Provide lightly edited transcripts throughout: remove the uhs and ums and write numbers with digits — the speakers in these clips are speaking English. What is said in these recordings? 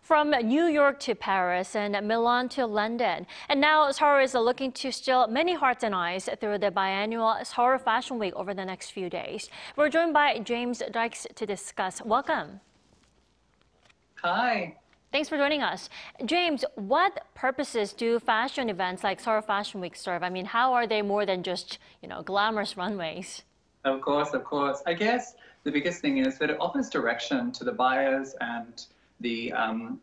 From New York to Paris and Milan to London. And now Seoul is looking to steal many hearts and eyes through the biannual Seoul Fashion Week over the next few days. We're joined by James Dykes to discuss. Welcome. Hi. Thanks for joining us. James, what purposes do fashion events like Seoul Fashion Week serve? I mean, how are they more than just, glamorous runways? Of course. I guess the biggest thing is that it offers direction to the buyers and the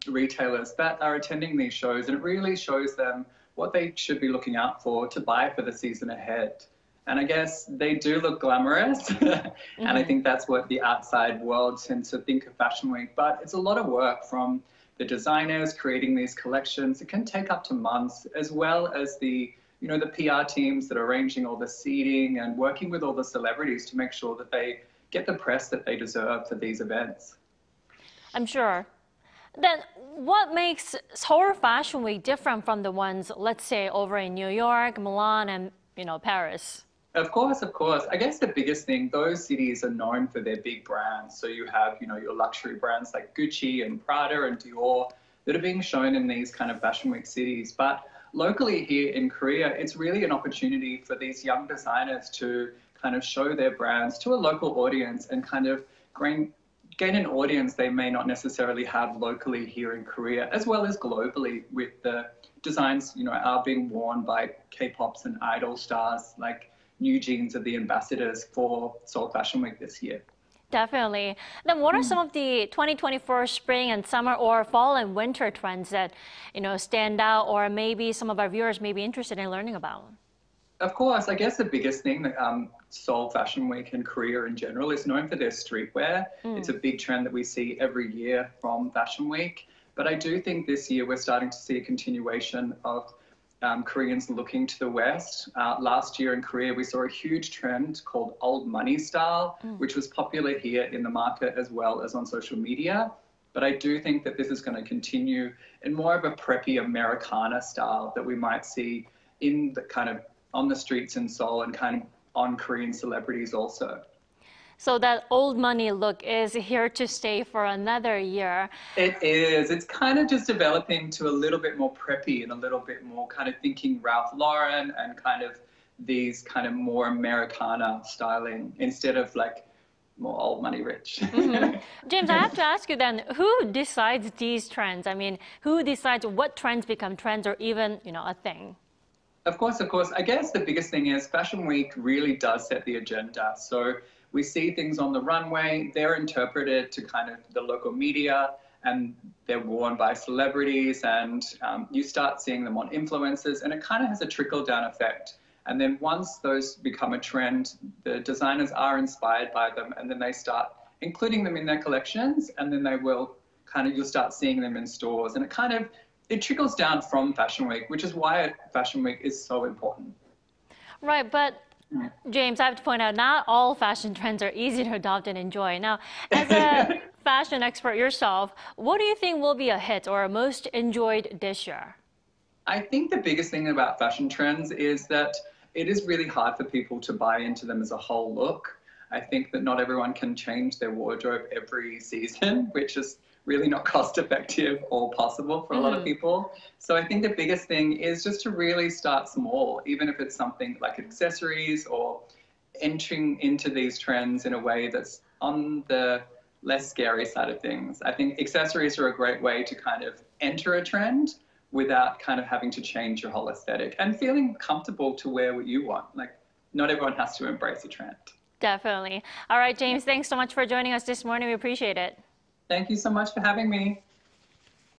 retailers that are attending these shows, and it really shows them what they should be looking out for to buy for the season ahead. And I guess they do look glamorous, and I think that's what the outside world tends to think of Fashion Week. But it's a lot of work from the designers creating these collections. It can take up to months, as well as the PR teams that are arranging all the seating and working with all the celebrities to make sure that they get the press that they deserve for these events. I'm sure. Then what makes Seoul Fashion Week different from the ones, let's say, over in New York, Milan, and Paris? Of course. I guess the biggest thing, those cities are known for their big brands. So you have, your luxury brands like Gucci and Prada and Dior that are being shown in these kind of Fashion Week cities. But locally here in Korea, it's really an opportunity for these young designers to kind of show their brands to a local audience and kind of gain an audience they may not necessarily have locally here in Korea, as well as globally, with the designs, are being worn by K-pops and idol stars like New Jeans are the ambassadors for Seoul Fashion Week this year. Definitely. Then what are some of the 2024 spring and summer or fall and winter trends that, stand out, or maybe some of our viewers may be interested in learning about? Of course, I guess the biggest thing that Seoul Fashion Week and Korea in general is known for their streetwear. It's a big trend that we see every year from Fashion Week. But I do think this year we're starting to see a continuation of Koreans looking to the West. Last year in Korea, we saw a huge trend called old money style, which was popular here in the market as well as on social media. But I do think that this is going to continue in more of a preppy Americana style that we might see in the kind of on the streets in Seoul and kind of on Korean celebrities also. So that old money look is here to stay for another year. It is. It's kind of just developing to a little bit more preppy and a little bit more kind of thinking Ralph Lauren and kind of these kind of more Americana styling instead of like more old money rich. James, I have to ask you then, who decides these trends? I mean, who decides what trends become trends or even, a thing? Of course. I guess the biggest thing is Fashion Week really does set the agenda. So we see things on the runway, they're interpreted to kind of the local media and they're worn by celebrities, and you start seeing them on influencers, and it kind of has a trickle-down effect. And then once those become a trend, the designers are inspired by them, and then they start including them in their collections, and then you'll start seeing them in stores, and it trickles down from Fashion Week, which is why Fashion Week is so important. Right, but James, I have to point out, not all fashion trends are easy to adopt and enjoy. Now, as a fashion expert yourself, what do you think will be a hit or a most enjoyed this year? I think the biggest thing about fashion trends is that it is really hard for people to buy into them as a whole look. I think that not everyone can change their wardrobe every season, which is really not cost effective or possible for a lot of people. So I think the biggest thing is just to really start small, even if it's something like accessories or entering into these trends in a way that's on the less scary side of things. I think accessories are a great way to kind of enter a trend without kind of having to change your whole aesthetic and feeling comfortable to wear what you want. Like, not everyone has to embrace a trend. Definitely. All right, James, thanks so much for joining us this morning. We appreciate it. Thank you so much for having me.